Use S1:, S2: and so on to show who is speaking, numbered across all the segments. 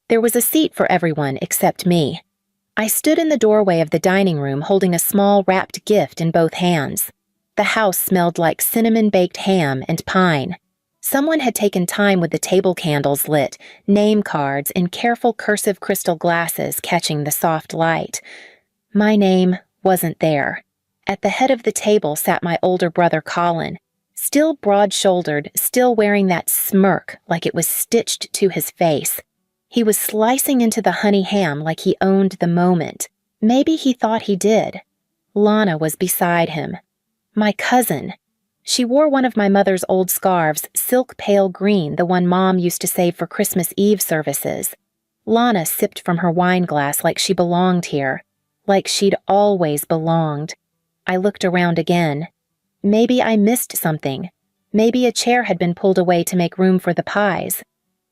S1: There was a seat for everyone except me. I stood in the doorway of the dining room holding a small wrapped gift in both hands. The house smelled like cinnamon-baked ham and pine. Someone had taken time with the table candles lit, name cards in careful cursive crystal glasses catching the soft light. My name wasn't there. At the head of the table sat my older brother Colin, still broad-shouldered, still wearing that smirk like it was stitched to his face. He was slicing into the honey ham like he owned the moment. Maybe he thought he did. Lana was beside him. My cousin. She wore one of my mother's old scarves, silk pale green, the one Mom used to save for Christmas Eve services. Lana sipped from her wine glass like she belonged here, like she'd always belonged. I looked around again. Maybe I missed something. Maybe a chair had been pulled away to make room for the pies.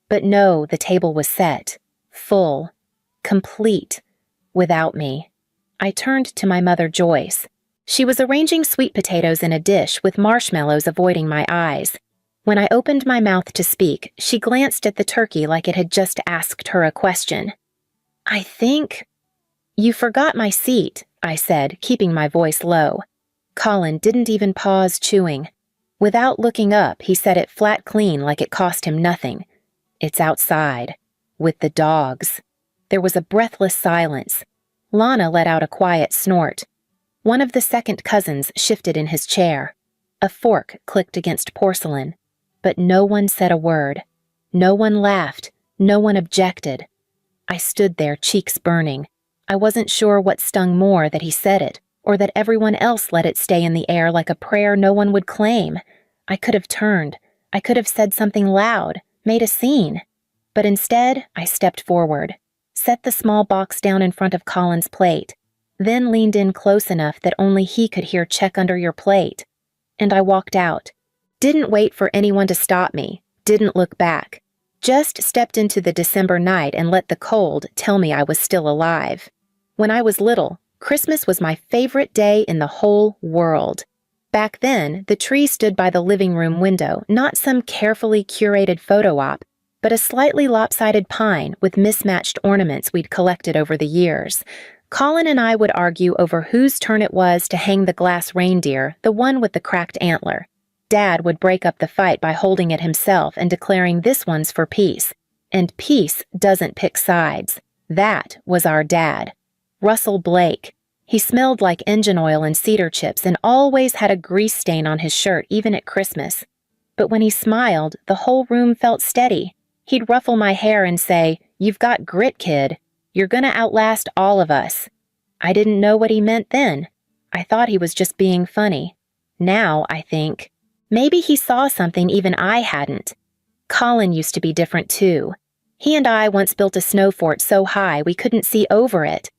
S1: But no, the table was set, full, complete, without me. I turned to my mother Joyce. She was arranging sweet potatoes in a dish with marshmallows avoiding my eyes. When I opened my mouth to speak, she glanced at the turkey like it had just asked her a question. "I think—" "You forgot my seat," I said, keeping my voice low. Colin didn't even pause chewing. Without looking up, he said it flat clean like it cost him nothing. "It's outside. With the dogs." There was a breathless silence. Lana let out a quiet snort. One of the second cousins shifted in his chair. A fork clicked against porcelain. But no one said a word. No one laughed. No one objected. I stood there, cheeks burning. I wasn't sure what stung more, that he said it, or that everyone else let it stay in the air like a prayer no one would claim. I could have turned. I could have said something loud, made a scene. But instead, I stepped forward, set the small box down in front of Colin's plate, then leaned in close enough that only he could hear "check under your plate." And I walked out. Didn't wait for anyone to stop me. Didn't look back. Just stepped into the December night and let the cold tell me I was still alive. When I was little, Christmas was my favorite day in the whole world. Back then, the tree stood by the living room window, not some carefully curated photo op, but a slightly lopsided pine with mismatched ornaments we'd collected over the years. Colin and I would argue over whose turn it was to hang the glass reindeer, the one with the cracked antler. Dad would break up the fight by holding it himself and declaring this one's for peace. And peace doesn't pick sides. That was our dad. Russell Blake. He smelled like engine oil and cedar chips and always had a grease stain on his shirt, even at Christmas. But when he smiled, the whole room felt steady. He'd ruffle my hair and say, "You've got grit, kid. You're gonna outlast all of us." I didn't know what he meant then. I thought he was just being funny. Now, I think, maybe he saw something even I hadn't. Colin used to be different too. He and I once built a snow fort so high we couldn't see over it.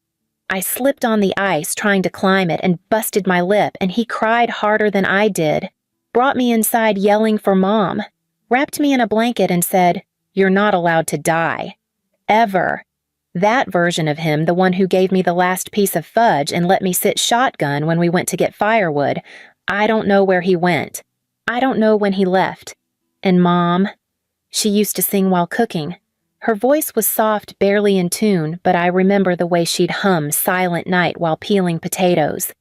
S1: I slipped on the ice trying to climb it and busted my lip, and he cried harder than I did, brought me inside yelling for Mom, wrapped me in a blanket and said, "You're not allowed to die. Ever." That version of him, the one who gave me the last piece of fudge and let me sit shotgun when we went to get firewood, I don't know where he went. I don't know when he left. And Mom, she used to sing while cooking. Her voice was soft, barely in tune, but I remember the way she'd hum Silent Night while peeling potatoes.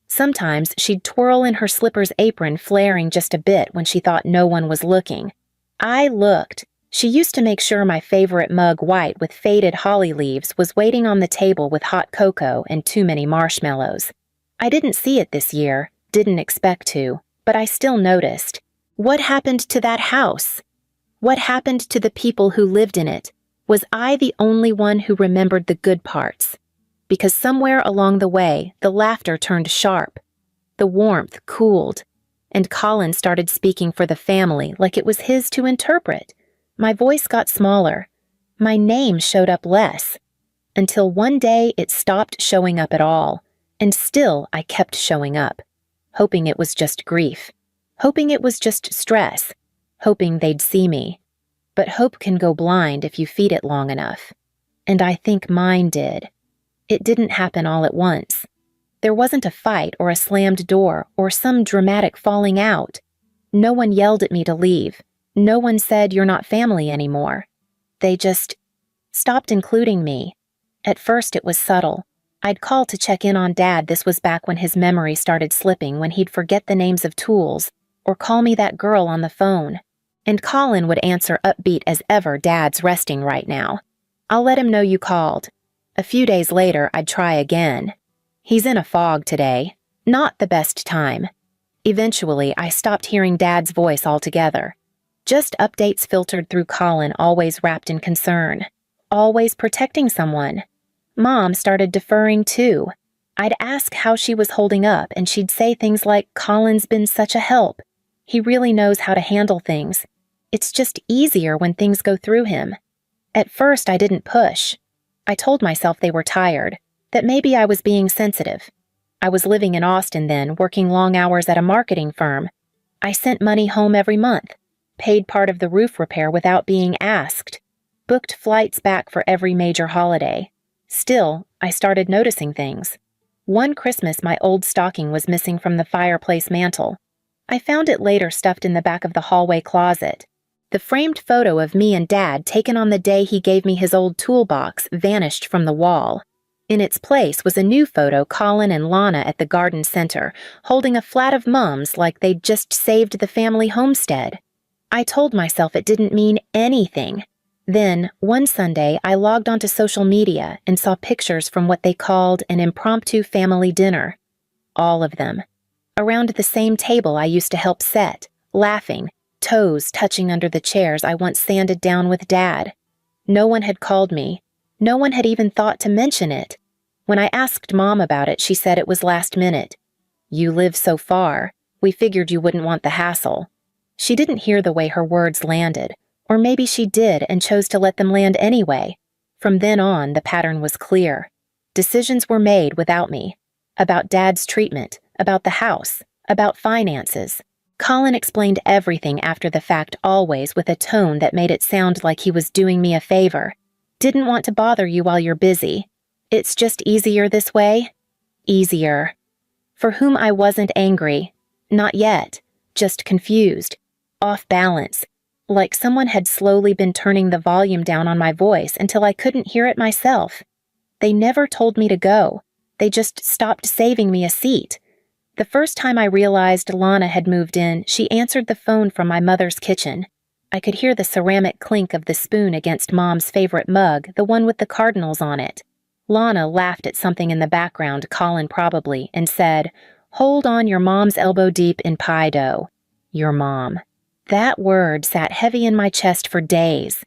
S1: Sometimes she'd twirl in her slipper's apron, flaring just a bit when she thought no one was looking. I looked. She used to make sure my favorite mug white with faded holly leaves was waiting on the table with hot cocoa and too many marshmallows. I didn't see it this year, didn't expect to, but I still noticed. What happened to that house? What happened to the people who lived in it? Was I the only one who remembered the good parts? Because somewhere along the way, the laughter turned sharp. The warmth cooled. And Colin started speaking for the family like it was his to interpret. My voice got smaller. My name showed up less. Until one day it stopped showing up at all. And still I kept showing up. Hoping it was just grief. Hoping it was just stress. Hoping they'd see me. But hope can go blind if you feed it long enough. And I think mine did. It didn't happen all at once. There wasn't a fight or a slammed door or some dramatic falling out. No one yelled at me to leave. No one said you're not family anymore. They just stopped including me. At first it was subtle. I'd call to check in on Dad. This was back when his memory started slipping, when he'd forget the names of tools, or call me that girl on the phone. And Colin would answer upbeat as ever, "Dad's resting right now. I'll let him know you called." A few days later, I'd try again. "He's in a fog today. Not the best time." Eventually, I stopped hearing Dad's voice altogether. Just updates filtered through Colin, always wrapped in concern. Always protecting someone. Mom started deferring too. I'd ask how she was holding up, and she'd say things like, "Colin's been such a help. He really knows how to handle things. It's just easier when things go through him." At first, I didn't push. I told myself they were tired, that maybe I was being sensitive. I was living in Austin then, working long hours at a marketing firm. I sent money home every month, paid part of the roof repair without being asked, booked flights back for every major holiday. Still, I started noticing things. One Christmas, my old stocking was missing from the fireplace mantel. I found it later stuffed in the back of the hallway closet. The framed photo of me and Dad, taken on the day he gave me his old toolbox, vanished from the wall. In its place was a new photo, Colin and Lana at the garden center, holding a flat of mums like they'd just saved the family homestead. I told myself it didn't mean anything. Then, one Sunday, I logged onto social media and saw pictures from what they called an impromptu family dinner. All of them. Around the same table I used to help set, laughing, toes touching under the chairs I once sanded down with Dad. No one had called me. No one had even thought to mention it. When I asked Mom about it, she said it was last minute. "You live so far. We figured you wouldn't want the hassle." She didn't hear the way her words landed. Or maybe she did and chose to let them land anyway. From then on, the pattern was clear. Decisions were made without me. About Dad's treatment, about the house, about finances. Colin explained everything after the fact, always with a tone that made it sound like he was doing me a favor. "Didn't want to bother you while you're busy. It's just easier this way." Easier. For whom I wasn't angry. Not yet. Just confused. Off balance. Like someone had slowly been turning the volume down on my voice until I couldn't hear it myself. They never told me to go. They just stopped saving me a seat. The first time I realized Lana had moved in, she answered the phone from my mother's kitchen. I could hear the ceramic clink of the spoon against Mom's favorite mug, the one with the cardinals on it. Lana laughed at something in the background, Colin probably, and said, "Hold on, your mom's elbow deep in pie dough." Your mom. That word sat heavy in my chest for days.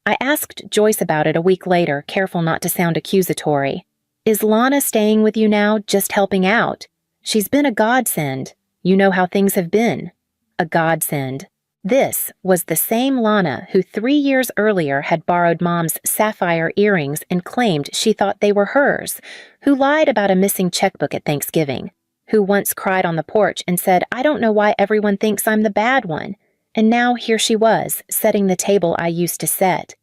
S1: I asked Joyce about it a week later, careful not to sound accusatory. "Is Lana staying with you now, just helping out? She's been a godsend. You know how things have been." A godsend. This was the same Lana who 3 years earlier had borrowed Mom's sapphire earrings and claimed she thought they were hers, who lied about a missing checkbook at Thanksgiving, who once cried on the porch and said, "I don't know why everyone thinks I'm the bad one." And now here she was, setting the table I used to set,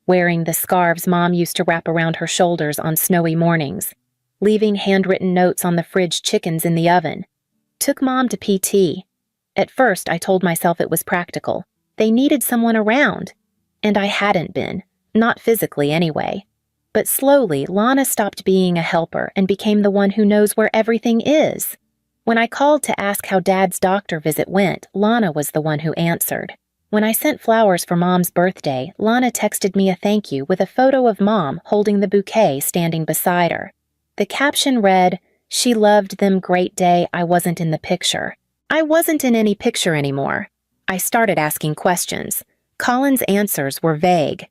S1: wearing the scarves Mom used to wrap around her shoulders on snowy mornings, leaving handwritten notes on the fridge, chickens in the oven. Took Mom to PT. At first, I told myself it was practical. They needed someone around. And I hadn't been, not physically anyway. But slowly, Lana stopped being a helper and became the one who knows where everything is. When I called to ask how Dad's doctor visit went, Lana was the one who answered. When I sent flowers for Mom's birthday, Lana texted me a thank you with a photo of Mom holding the bouquet standing beside her. The caption read, "She loved them, great day, I wasn't in the picture." I wasn't in any picture anymore. I started asking questions. Colin's answers were vague.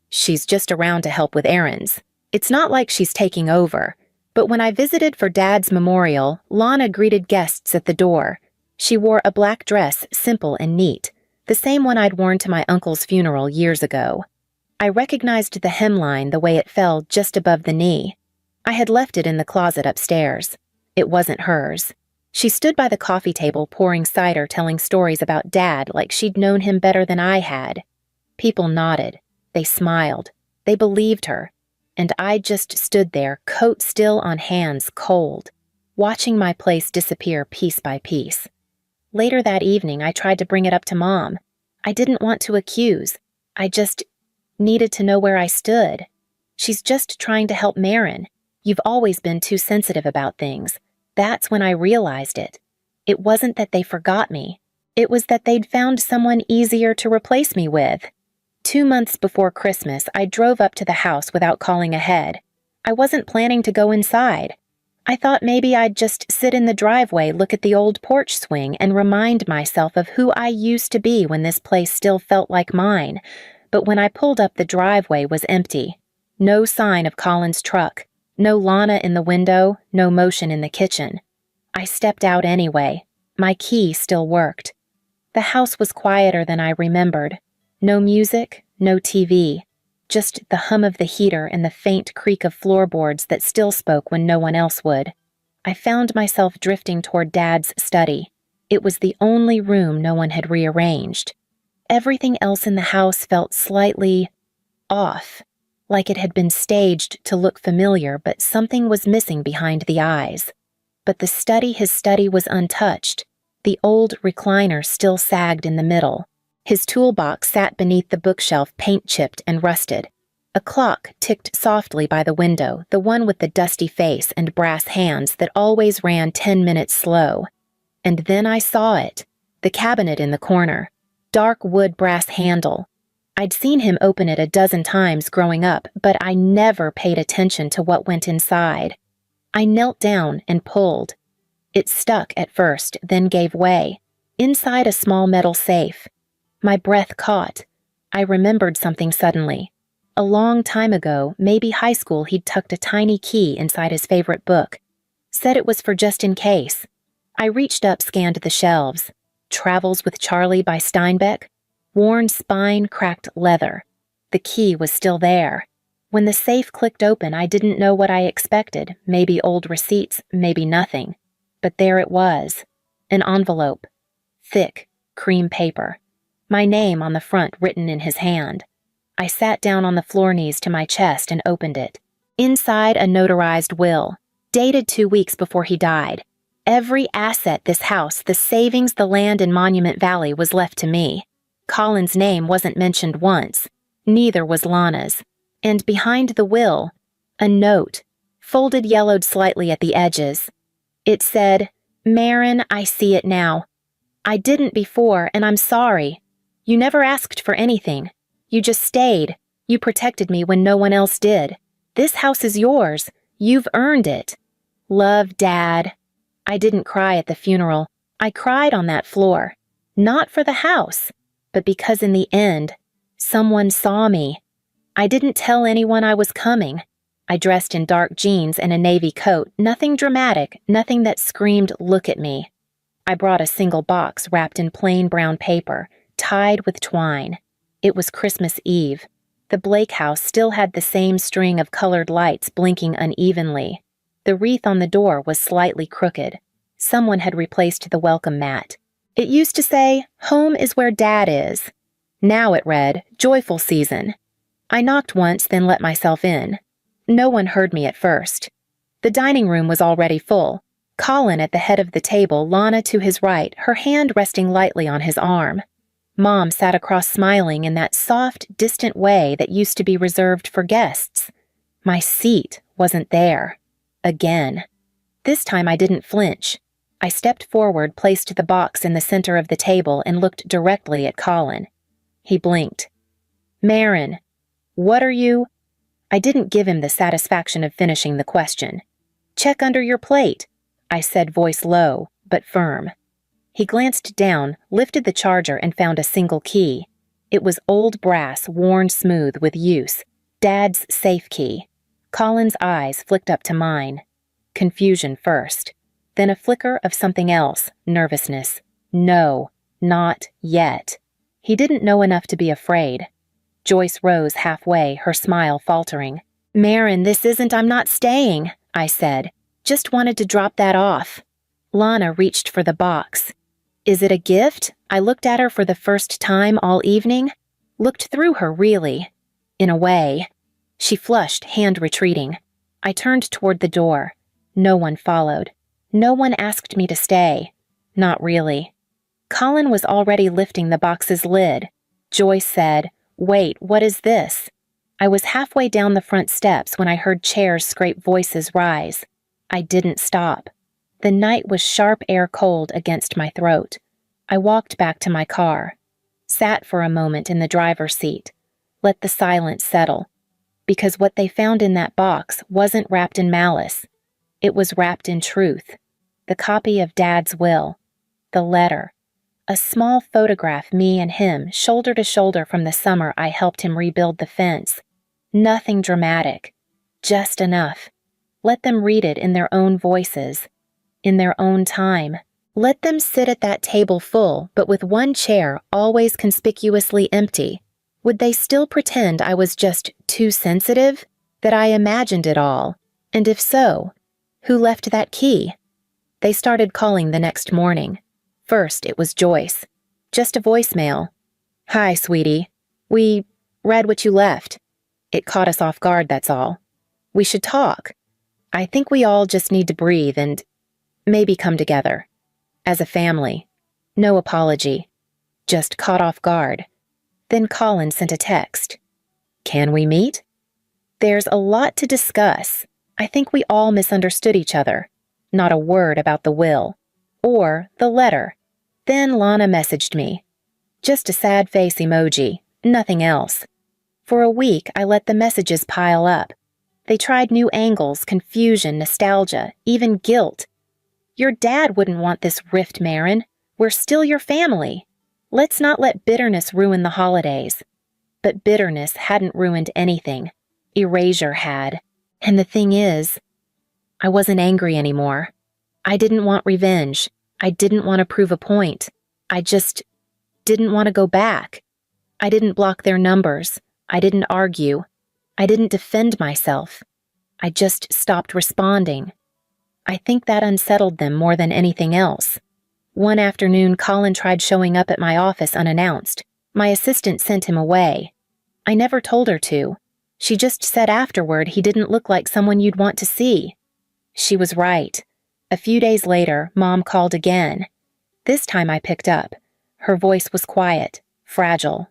S1: "She's just around to help with errands. It's not like she's taking over." But when I visited for Dad's memorial, Lana greeted guests at the door. She wore a black dress, simple and neat, the same one I'd worn to my uncle's funeral years ago. I recognized the hemline the way it fell just above the knee. I had left it in the closet upstairs. It wasn't hers. She stood by the coffee table pouring cider, telling stories about Dad like she'd known him better than I had. People nodded. They smiled. They believed her. And I just stood there, coat still on hands, cold, watching my place disappear piece by piece. Later that evening, I tried to bring it up to Mom. I didn't want to accuse. I just needed to know where I stood. She's just trying to help Marin. You've always been too sensitive about things. That's when I realized it. It wasn't that they forgot me. It was that they'd found someone easier to replace me with. 2 months before Christmas, I drove up to the house without calling ahead. I wasn't planning to go inside. I thought maybe I'd just sit in the driveway, look at the old porch swing, and remind myself of who I used to be when this place still felt like mine. But when I pulled up, the driveway was empty. No sign of Colin's truck. No Lana in the window, no motion in the kitchen. I stepped out anyway. My key still worked. The house was quieter than I remembered. No music, no TV. Just the hum of the heater and the faint creak of floorboards that still spoke when no one else would. I found myself drifting toward Dad's study. It was the only room no one had rearranged. Everything else in the house felt slightly off, like it had been staged to look familiar, but something was missing behind the eyes. But his study was untouched. The old recliner still sagged in the middle. His toolbox sat beneath the bookshelf, paint-chipped and rusted. A clock ticked softly by the window, the one with the dusty face and brass hands that always ran 10 minutes slow. And then I saw it, the cabinet in the corner. Dark wood brass handle. I'd seen him open it a dozen times growing up, but I never paid attention to what went inside. I knelt down and pulled. It stuck at first, then gave way. Inside a small metal safe. My breath caught. I remembered something suddenly. A long time ago, maybe high school, he'd tucked a tiny key inside his favorite book. Said it was for just in case. I reached up, scanned the shelves. Travels with Charlie by Steinbeck. Worn spine-cracked leather. The key was still there. When the safe clicked open, I didn't know what I expected. Maybe old receipts, maybe nothing. But there it was. An envelope. Thick, cream paper. My name on the front written in his hand. I sat down on the floor, knees to my chest, and opened it. Inside, a notarized will, dated 2 weeks before he died. Every asset, this house, the savings, the land in Monument Valley, was left to me. Colin's name wasn't mentioned once. Neither was Lana's. And behind the will, a note, folded, yellowed slightly at the edges. It said, "Marin, I see it now. I didn't before, and I'm sorry. You never asked for anything. You just stayed. You protected me when no one else did. This house is yours. You've earned it. Love, Dad." I didn't cry at the funeral. I cried on that floor. Not for the house, but because in the end, someone saw me. I didn't tell anyone I was coming. I dressed in dark jeans and a navy coat, nothing dramatic, nothing that screamed, "Look at me." I brought a single box wrapped in plain brown paper, tied with twine. It was Christmas Eve. The Blake house still had the same string of colored lights blinking unevenly. The wreath on the door was slightly crooked. Someone had replaced the welcome mat. It used to say, "Home is where Dad is." Now it read, "Joyful Season." I knocked once, then let myself in. No one heard me at first. The dining room was already full. Colin at the head of the table, Lana to his right, her hand resting lightly on his arm. Mom sat across, smiling in that soft, distant way that used to be reserved for guests. My seat wasn't there. Again. This time I didn't flinch. I stepped forward, placed the box in the center of the table, and looked directly at Colin. He blinked. "Marin, what are you—" I didn't give him the satisfaction of finishing the question. "Check under your plate," I said, voice low, but firm. He glanced down, lifted the charger, and found a single key. It was old brass, worn smooth with use. Dad's safe key. Colin's eyes flicked up to mine. Confusion first. Then a flicker of something else, nervousness. No, not yet. He didn't know enough to be afraid. Joyce rose halfway, her smile faltering. "Marin, this isn't— I'm not staying," I said. "Just wanted to drop that off." Lana reached for the box. "Is it a gift?" I looked at her for the first time all evening. Looked through her, really. In a way. She flushed, hand retreating. I turned toward the door. No one followed. No one asked me to stay. Not really. Colin was already lifting the box's lid. Joyce said, "Wait, what is this?" I was halfway down the front steps when I heard chairs scrape, voices rise. I didn't stop. The night was sharp air cold against my throat. I walked back to my car, sat for a moment in the driver's seat, let the silence settle, because what they found in that box wasn't wrapped in malice. It was wrapped in truth. The copy of Dad's will, the letter, a small photograph, me and him, shoulder to shoulder from the summer I helped him rebuild the fence. Nothing dramatic, just enough. Let them read it in their own voices, in their own time. Let them sit at that table full, but with one chair always conspicuously empty. Would they still pretend I was just too sensitive, that I imagined it all? And if so, who left that key? They started calling the next morning. First, it was Joyce. Just a voicemail. "Hi, sweetie. We read what you left. It caught us off guard, that's all. We should talk. I think we all just need to breathe and maybe come together. As a family. No apology. Just caught off guard." Then Colin sent a text. "Can we meet? There's a lot to discuss. I think we all misunderstood each other. Not a word about the will. Or the letter." Then Lana messaged me. Just a sad face emoji, nothing else. For a week, I let the messages pile up. They tried new angles, confusion, nostalgia, even guilt. "Your dad wouldn't want this rift, Marin. We're still your family. Let's not let bitterness ruin the holidays." But bitterness hadn't ruined anything. Erasure had. And the thing is, I wasn't angry anymore. I didn't want revenge. I didn't want to prove a point. I just didn't want to go back. I didn't block their numbers. I didn't argue. I didn't defend myself. I just stopped responding. I think that unsettled them more than anything else. One afternoon, Colin tried showing up at my office unannounced. My assistant sent him away. I never told her to. She just said afterward he didn't look like someone you'd want to see. She was right. A few days later, Mom called again. This time I picked up. Her voice was quiet, fragile.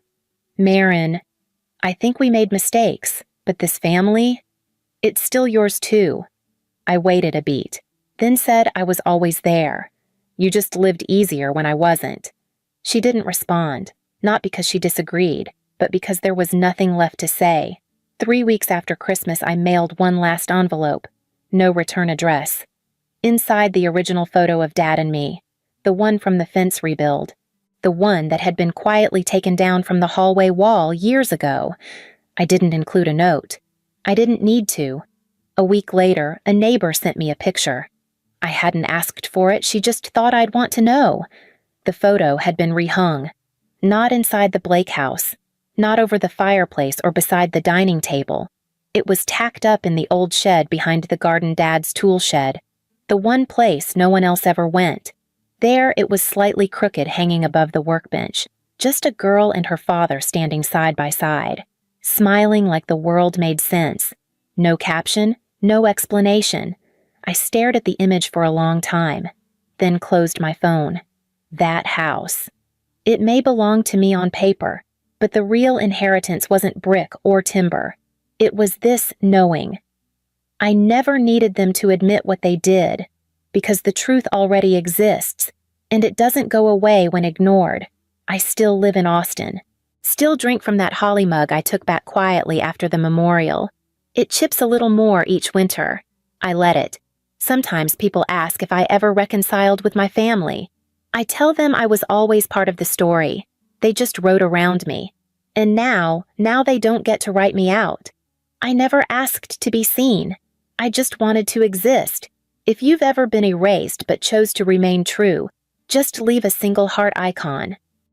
S1: "Marin, I think we made mistakes, but this family, it's still yours too." I waited a beat, then said I was always there. "You just lived easier when I wasn't." She didn't respond, not because she disagreed, but because there was nothing left to say. 3 weeks after Christmas, I mailed one last envelope. No return address. Inside, the original photo of Dad and me, the one from the fence rebuild, the one that had been quietly taken down from the hallway wall years ago. I didn't include a note. I didn't need to. A week later, a neighbor sent me a picture. I hadn't asked for it, she just thought I'd want to know. The photo had been rehung. Not inside the Blake house, not over the fireplace or beside the dining table. It was tacked up in the old shed behind the garden Dad's tool shed, the one place no one else ever went. There it was slightly crooked, hanging above the workbench, just a girl and her father standing side by side, smiling like the world made sense. No caption, no explanation. I stared at the image for a long time, then closed my phone. That house. It may belong to me on paper, but the real inheritance wasn't brick or timber. It was this knowing. I never needed them to admit what they did, because the truth already exists, and it doesn't go away when ignored. I still live in Austin. Still drink from that holly mug I took back quietly after the memorial. It chips a little more each winter. I let it. Sometimes people ask if I ever reconciled with my family. I tell them I was always part of the story. They just rode around me. And now they don't get to write me out. I never asked to be seen. I just wanted to exist. If you've ever been erased but chose to remain true, just leave a single heart icon.